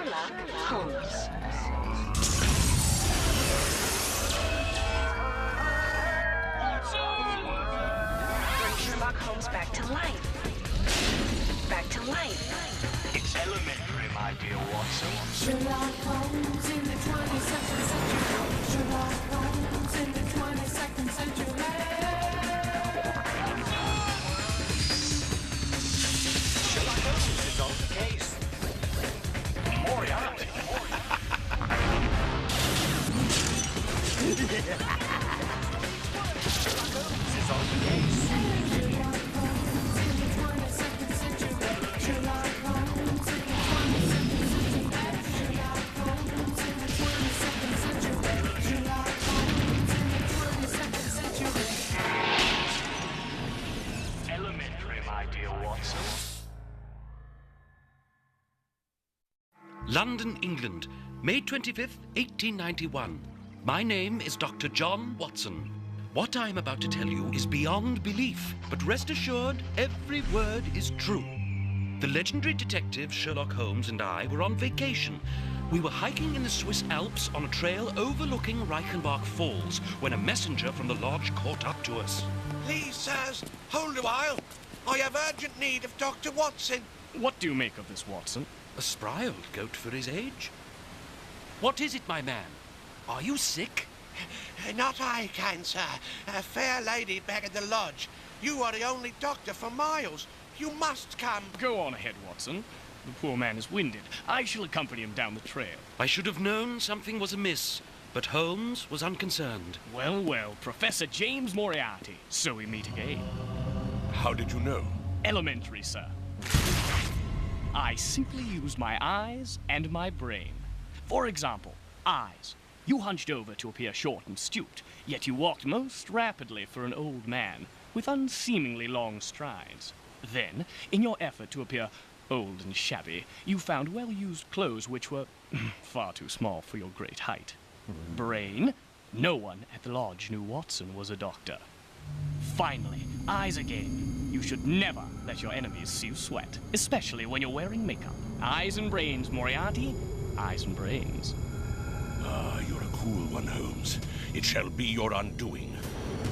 Sherlock Holmes. Bring Sherlock Holmes back to life. Back to life. It's elementary, my dear Watson. Sherlock Holmes in the 22nd century. Sherlock Holmes in the 22nd century. Sherlock Holmes is on the case. Moriarty. Sherlock Holmes is on the case. Sherlock Holmes in the 22nd century. Sherlock Holmes in the 22nd century. Sherlock Holmes in the 22nd century. Sherlock Holmes in the 22nd century. Elementary, my dear Watson. London, England, May 25th, 1891. My name is Dr. John Watson. What I am about to tell you is beyond belief, but rest assured, every word is true. The legendary detective Sherlock Holmes and I were on vacation. We were hiking in the Swiss Alps on a trail overlooking Reichenbach Falls when a messenger from the lodge caught up to us. Please, sirs, hold a while. I have urgent need of Dr. Watson. What do you make of this, Watson? A spry old goat for his age. What is it, my man? Are you sick? Not I, kind sir. A fair lady back at the lodge. You are the only doctor for miles. You must come. Go on ahead, Watson. The poor man is winded. I shall accompany him down the trail. I should have known something was amiss, but Holmes was unconcerned. Well, well, Professor James Moriarty. So we meet again. How did you know? Elementary, sir. I simply used my eyes and my brain. For example, eyes. You hunched over to appear short and stooped, yet you walked most rapidly for an old man, with unseemingly long strides. Then, in your effort to appear old and shabby, you found well-used clothes which were far too small for your great height. Brain, no one at the lodge knew Watson was a doctor. Finally, eyes again. You should never let your enemies see you sweat, especially when you're wearing makeup. Eyes and brains, Moriarty. Eyes and brains. Ah, you're a cool one, Holmes. It shall be your undoing.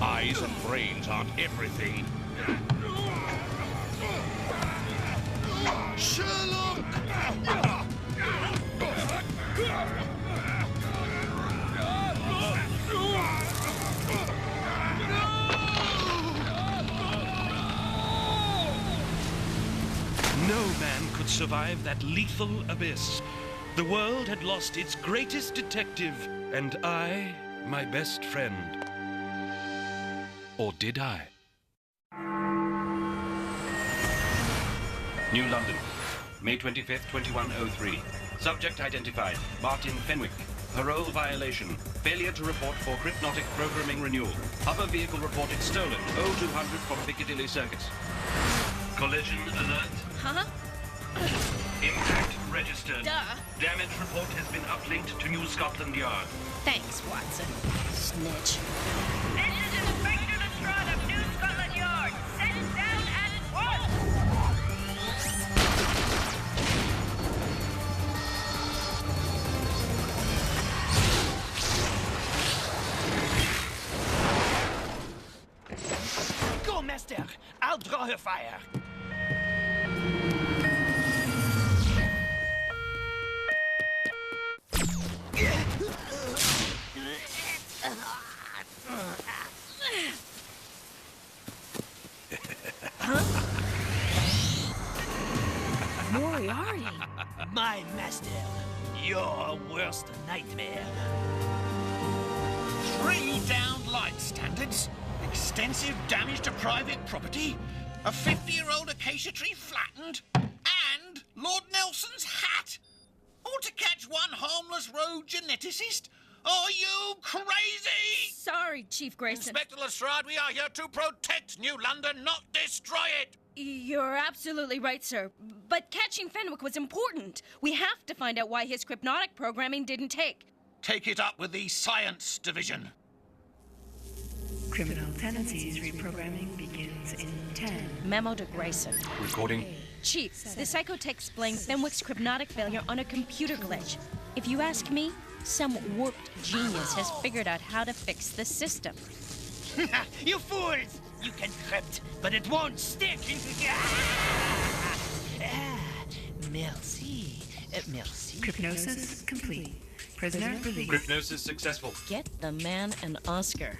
Eyes and brains aren't everything. Sherlock! No man could survive that lethal abyss. The world had lost its greatest detective, and I, my best friend. Or did I? New London, May 25th, 2103. Subject identified, Martin Fenwick. Parole violation. Failure to report for crypnotic programming renewal. Other vehicle reported stolen. 0200 from Piccadilly Circus. Collision alert. Huh? Impact registered. Duh. Damage report has been uplinked to New Scotland Yard. Thanks, Watson. Snitch. This is Inspector Lestrade of New Scotland Yard. Set it down at once! Go, master. I'll draw her fire. Moriarty. My master, your worst nightmare. 3 downed light standards, extensive damage to private property, a 50-year-old acacia tree flattened, and Lord Nelson's hat. All to catch one harmless rogue geneticist? Are you crazy? Sorry, Chief Grayson. Inspector Lestrade, we are here to protect New London, not destroy it. You're absolutely right, sir. But catching Fenwick was important. We have to find out why his crypnotic programming didn't take. Take it up with the Science Division. Criminal Tendencies reprogramming begins in 10. Memo to Grayson. Recording. Chief, the psychotechs blame Fenwick's crypnotic failure on a computer glitch. If you ask me, some warped genius has figured out how to fix the system. You fools! You can crypt, but it won't stick! Merci. Merci. Crypnosis complete. Prisoner released. Crypnosis successful. Get the man an Oscar.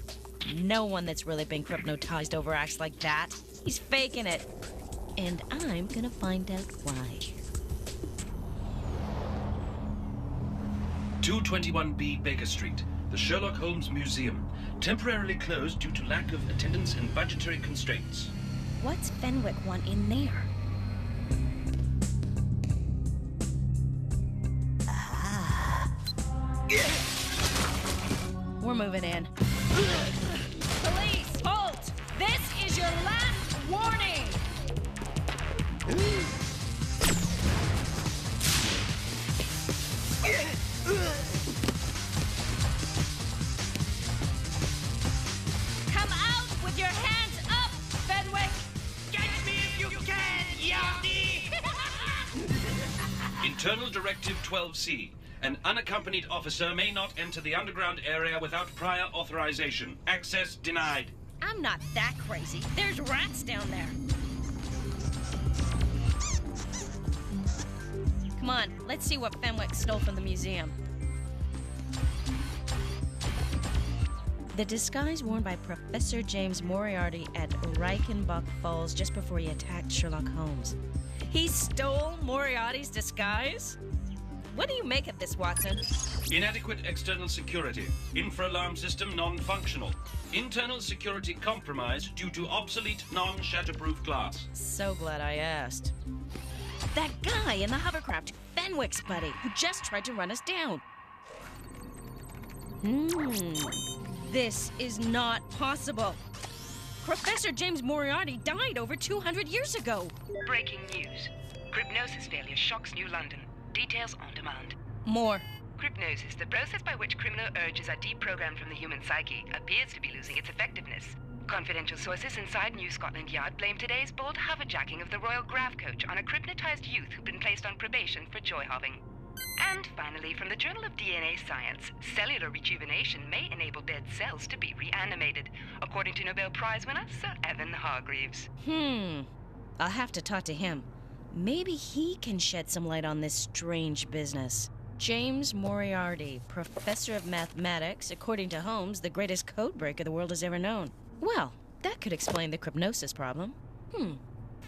No one that's really been crypnotized overacts like that. He's faking it. And I'm gonna find out why. 221B Baker Street, the Sherlock Holmes Museum. Temporarily closed due to lack of attendance and budgetary constraints. What's Fenwick want in there? We're moving in. Police, halt! This is your last warning! Come out with your hands up, Fenwick! Catch me if you can, Yardy! Internal Directive 12C. An unaccompanied officer may not enter the underground area without prior authorization. Access denied. I'm not that crazy. There's rats down there. Come on, let's see what Fenwick stole from the museum. The disguise worn by Professor James Moriarty at Reichenbach Falls just before he attacked Sherlock Holmes. He stole Moriarty's disguise? What do you make of this, Watson? Inadequate external security. Infra-alarm system non-functional. Internal security compromised due to obsolete non-shatterproof glass. So glad I asked. That guy in the hovercraft, Fenwick's buddy, who just tried to run us down. This is not possible. Professor James Moriarty died over 200 years ago. Breaking news. Crypnosis failure shocks New London. Details on demand. More. Crypnosis, the process by which criminal urges are deprogrammed from the human psyche, appears to be losing its effectiveness. Confidential sources inside New Scotland Yard blame today's bold hoverjacking of the Royal Graph Coach on a crypnotized youth who'd been placed on probation for joy-hobbing. And finally, from the Journal of DNA Science, cellular rejuvenation may enable dead cells to be reanimated, according to Nobel Prize winner Sir Evan Hargreaves. I'll have to talk to him. Maybe he can shed some light on this strange business. James Moriarty, professor of mathematics, according to Holmes, the greatest codebreaker the world has ever known. Well, that could explain the crypnosis problem.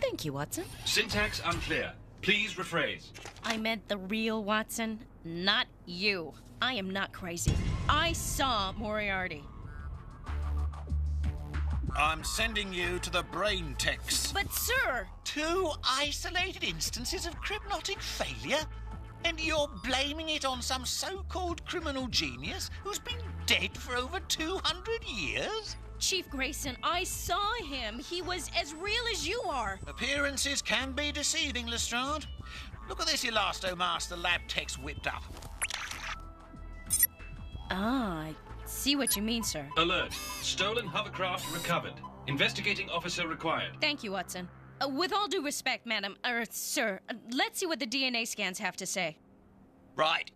Thank you, Watson. Syntax unclear. Please rephrase. I meant the real Watson, not you. I am not crazy. I saw Moriarty. I'm sending you to the brain techs. But, sir! 2 isolated instances of crypnotic failure? And you're blaming it on some so-called criminal genius who's been dead for over 200 years? Chief Grayson, I saw him. He was as real as you are. Appearances can be deceiving, Lestrade. Look at this Elasto-Mask the lab techs whipped up. I see what you mean, sir. Alert. Stolen hovercraft recovered. Investigating officer required. Thank you, Watson. With all due respect, madam, sir, let's see what the DNA scans have to say. Right.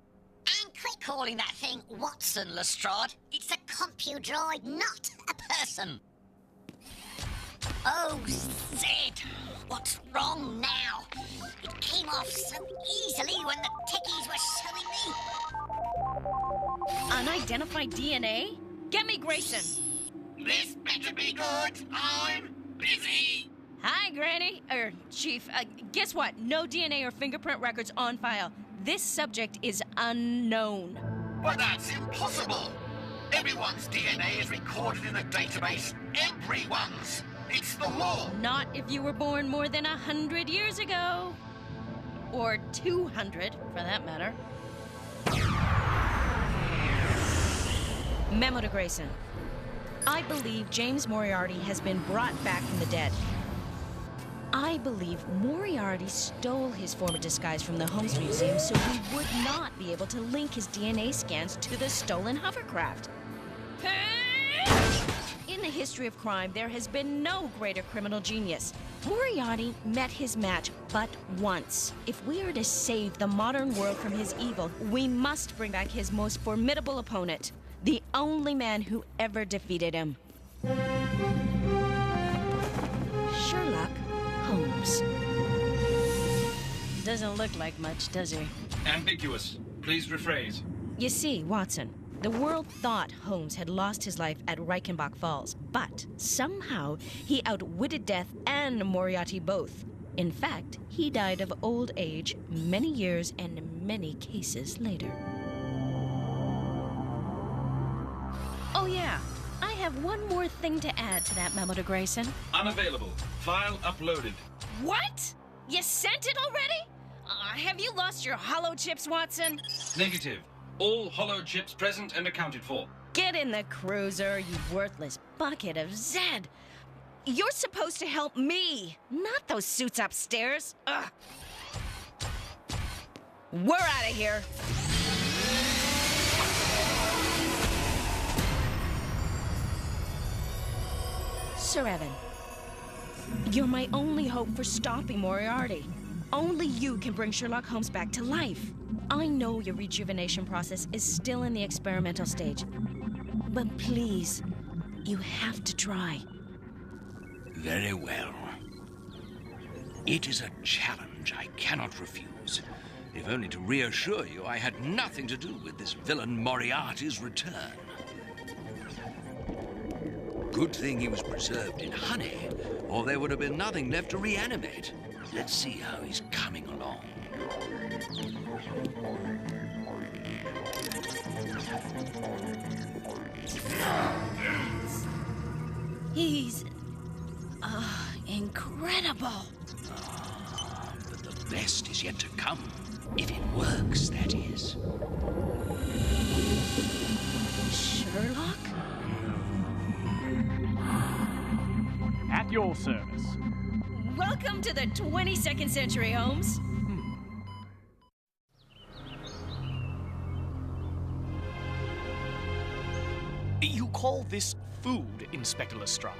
And quit calling that thing Watson, Lestrade. It's a compudroid, not a person. Oh, Zed, what's wrong now? It came off so easily when the techies were showing me. Unidentified DNA? Get me Grayson. This better be good. I'm busy. Hi, Granny. Chief, guess what? No DNA or fingerprint records on file. This subject is unknown. But that's impossible. Everyone's DNA is recorded in a database. Everyone's. It's the law. Not if you were born more than 100 years ago. Or 200, for that matter. Memo to Grayson. I believe James Moriarty has been brought back from the dead. I believe Moriarty stole his former disguise from the Holmes Museum so he would not be able to link his DNA scans to the stolen hovercraft. In the history of crime, there has been no greater criminal genius. Moriarty met his match but once. If we are to save the modern world from his evil, we must bring back his most formidable opponent, the only man who ever defeated him. Sherlock Holmes. Doesn't look like much, does he? Ambiguous. Please rephrase. You see, Watson, the world thought Holmes had lost his life at Reichenbach Falls, but somehow he outwitted death and Moriarty both. In fact, he died of old age many years and many cases later. Oh yeah, I have one more thing to add to that memo to Grayson. Unavailable. File uploaded. What? You sent it already? Have you lost your hollow chips, Watson? Negative. All hollow chips present and accounted for. Get in the cruiser, you worthless bucket of Zed. You're supposed to help me, not those suits upstairs. Ugh. We're out of here. Sir Evan, you're my only hope for stopping Moriarty. Only you can bring Sherlock Holmes back to life. I know your rejuvenation process is still in the experimental stage, but please, you have to try. Very well. It is a challenge I cannot refuse, if only to reassure you I had nothing to do with this villain Moriarty's return. Good thing he was preserved in honey, or there would have been nothing left to reanimate. Let's see how he's coming along. He's... incredible. But the best is yet to come. If it works, that is. Sherlock? At your service. Welcome to the 22nd century, Holmes. You call this food, Inspector Lestrade?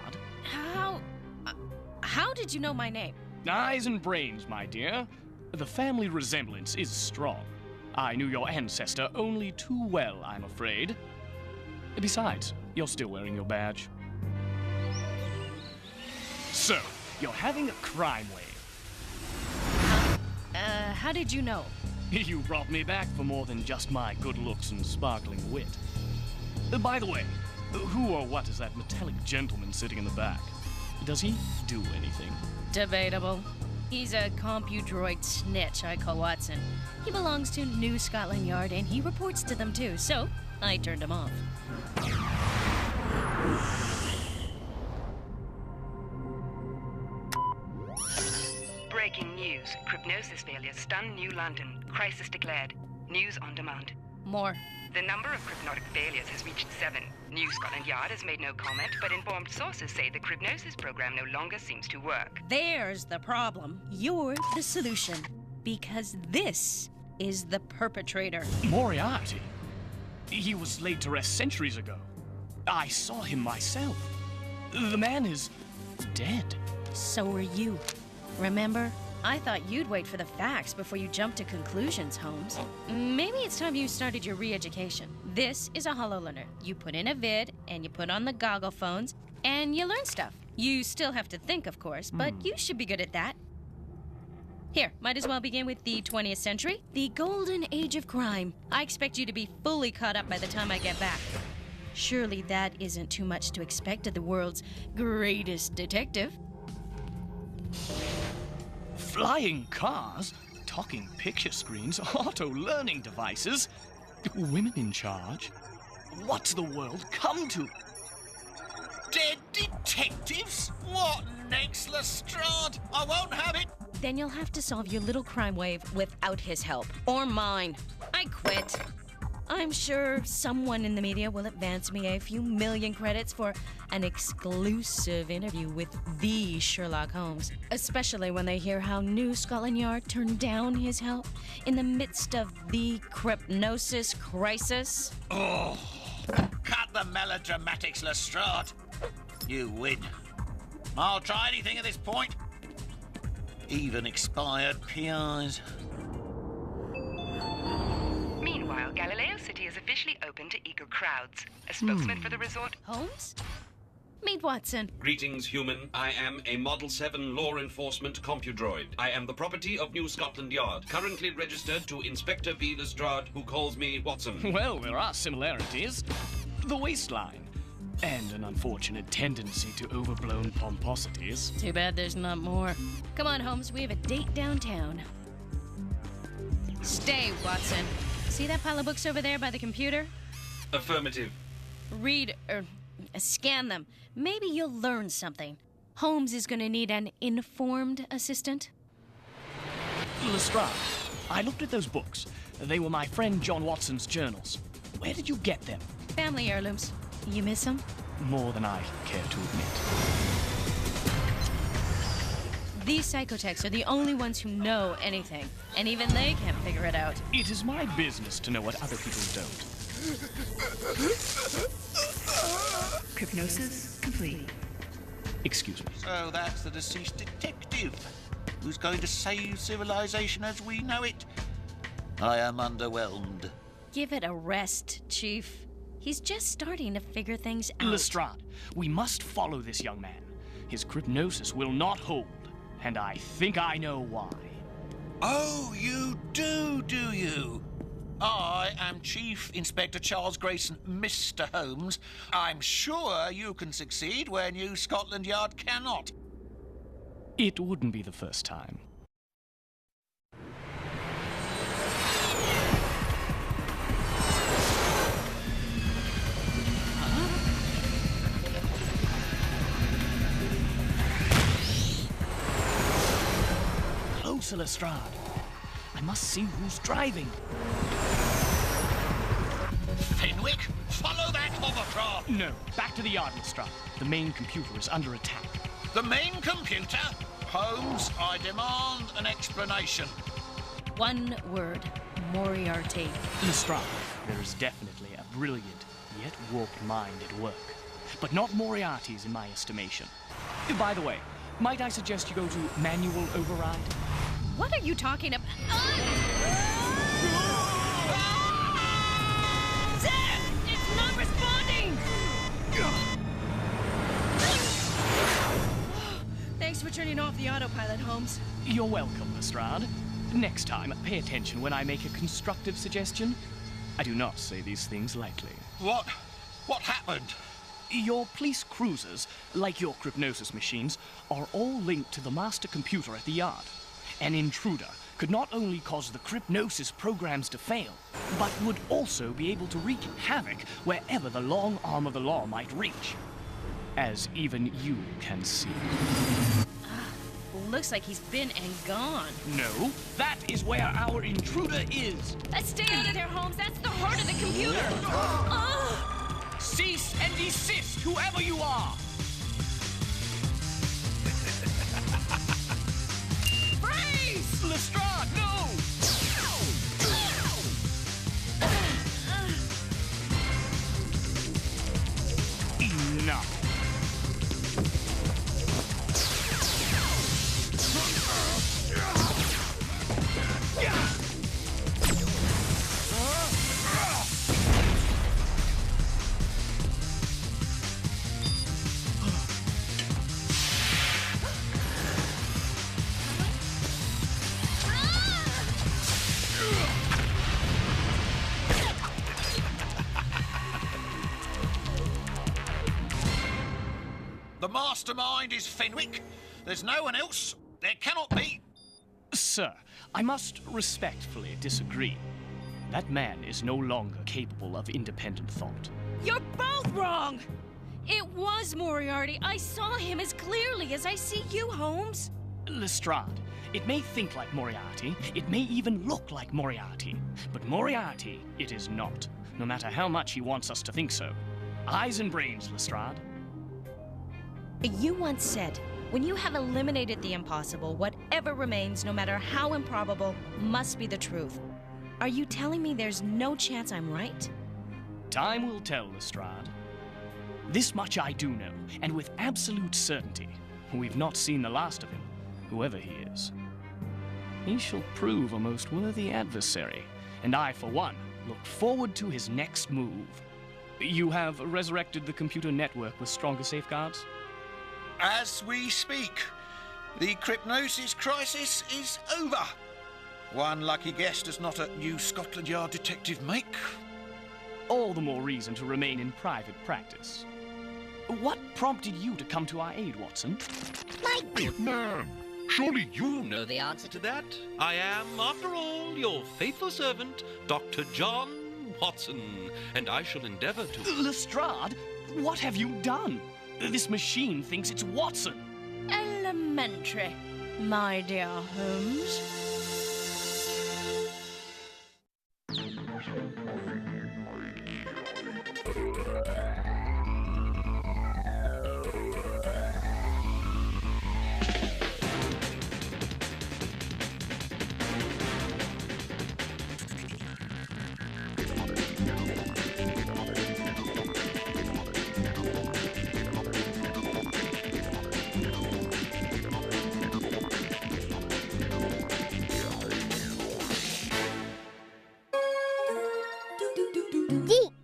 How did you know my name? Eyes and brains, my dear. The family resemblance is strong. I knew your ancestor only too well, I'm afraid. Besides, you're still wearing your badge. So, you're having a crime wave. How did you know? You brought me back for more than just my good looks and sparkling wit. By the way, who or what is that metallic gentleman sitting in the back? Does he do anything? Debatable. He's a compudroid snitch I call Watson. He belongs to New Scotland Yard and he reports to them too, so I turned him off. Breaking news. Crypnosis failure stun New London. Crisis declared. News on demand. More. The number of crypnotic failures has reached 7. New Scotland Yard has made no comment, but informed sources say the crypnosis program no longer seems to work. There's the problem. You're the solution. Because this is the perpetrator. Moriarty? He was laid to rest centuries ago. I saw him myself. The man is dead. So are you. Remember? I thought you'd wait for the facts before you jumped to conclusions, Holmes. Maybe it's time you started your re-education. This is a HoloLearner. You put in a vid, and you put on the goggle phones, and you learn stuff. You still have to think, of course, but you should be good at that. Here, might as well begin with the 20th century, the golden age of crime. I expect you to be fully caught up by the time I get back. Surely that isn't too much to expect of the world's greatest detective. Flying cars, talking picture screens, auto-learning devices, women in charge. What's the world come to? Dead detectives? What next, Lestrade? I won't have it. Then you'll have to solve your little crime wave without his help. Or mine. I quit. I'm sure someone in the media will advance me a few million credits for an exclusive interview with the Sherlock Holmes, especially when they hear how New Scotland Yard turned down his help in the midst of the crypnosis crisis. Oh, cut the melodramatics, Lestrade. You win. I'll try anything at this point. Even expired PIs. Meanwhile, Galileo City is officially open to eager crowds. A spokesman for the resort... Holmes? Meet Watson. Greetings, human. I am a Model 7 law enforcement compudroid. I am the property of New Scotland Yard, currently registered to Inspector B. Lestrade, who calls me Watson. Well, there are similarities. The waistline. And an unfortunate tendency to overblown pomposities. Too bad there's not more. Come on, Holmes, we have a date downtown. Stay, Watson. See that pile of books over there by the computer? Affirmative. Read, scan them. Maybe you'll learn something. Holmes is gonna need an informed assistant. Lestrade, I looked at those books. They were my friend John Watson's journals. Where did you get them? Family heirlooms. You miss them? More than I care to admit. These psychotechs are the only ones who know anything, and even they can't figure it out. It is my business to know what other people don't. Hypnosis complete. Excuse me. So that's the deceased detective who's going to save civilization as we know it. I am underwhelmed. Give it a rest, Chief. He's just starting to figure things out. Lestrade, we must follow this young man. His hypnosis will not hold, and I think I know why. Oh, you do you? I am Chief Inspector Charles Grayson, Mr. Holmes. I'm sure you can succeed where New Scotland Yard cannot. It wouldn't be the first time. Closer, Lestrade. I must see who's driving. Fenwick, follow that hovercraft! No, back to the yard, Lestrade. The main computer is under attack. The main computer? Holmes, I demand an explanation. One word. Moriarty. Lestrade, there is definitely a brilliant, yet warped mind at work. But not Moriarty's in my estimation. By the way, might I suggest you go to manual override? What are you talking about? Sam! It's not responding! Thanks for turning off the autopilot, Holmes. You're welcome, Lestrade. Next time, pay attention when I make a constructive suggestion. I do not say these things lightly. What happened? Your police cruisers, like your hypnosis machines, are all linked to the master computer at the yard. An intruder could not only cause the hypnosis programs to fail, but would also be able to wreak havoc wherever the long arm of the law might reach. As even you can see. Looks like he's been and gone. No, that is where our intruder is. Let's stay out of there, Holmes. That's the heart of the computer. Cease and desist, whoever you are. Freeze! Lestrade, no! Enough. The mastermind is Fenwick. There's no one else. There cannot be. Sir, I must respectfully disagree. That man is no longer capable of independent thought. You're both wrong! It was Moriarty. I saw him as clearly as I see you, Holmes. Lestrade, it may think like Moriarty, it may even look like Moriarty, but Moriarty it is not, no matter how much he wants us to think so. Eyes and brains, Lestrade. You once said, when you have eliminated the impossible, whatever remains, no matter how improbable, must be the truth. Are you telling me there's no chance I'm right? Time will tell, Lestrade. This much I do know, and with absolute certainty. We've not seen the last of him, whoever he is. He shall prove a most worthy adversary, and I, for one, look forward to his next move. You have resurrected the computer network with stronger safeguards? As we speak, the Crypnosis crisis is over. One lucky guest does not at New Scotland Yard detective make. All the more reason to remain in private practice. What prompted you to come to our aid, Watson? My Good man. Surely you know the answer to that. I am, after all, your faithful servant, Dr. John Watson, and I shall endeavor to... Lestrade, what have you done? This machine thinks it's Watson. Elementary, my dear Holmes. Deep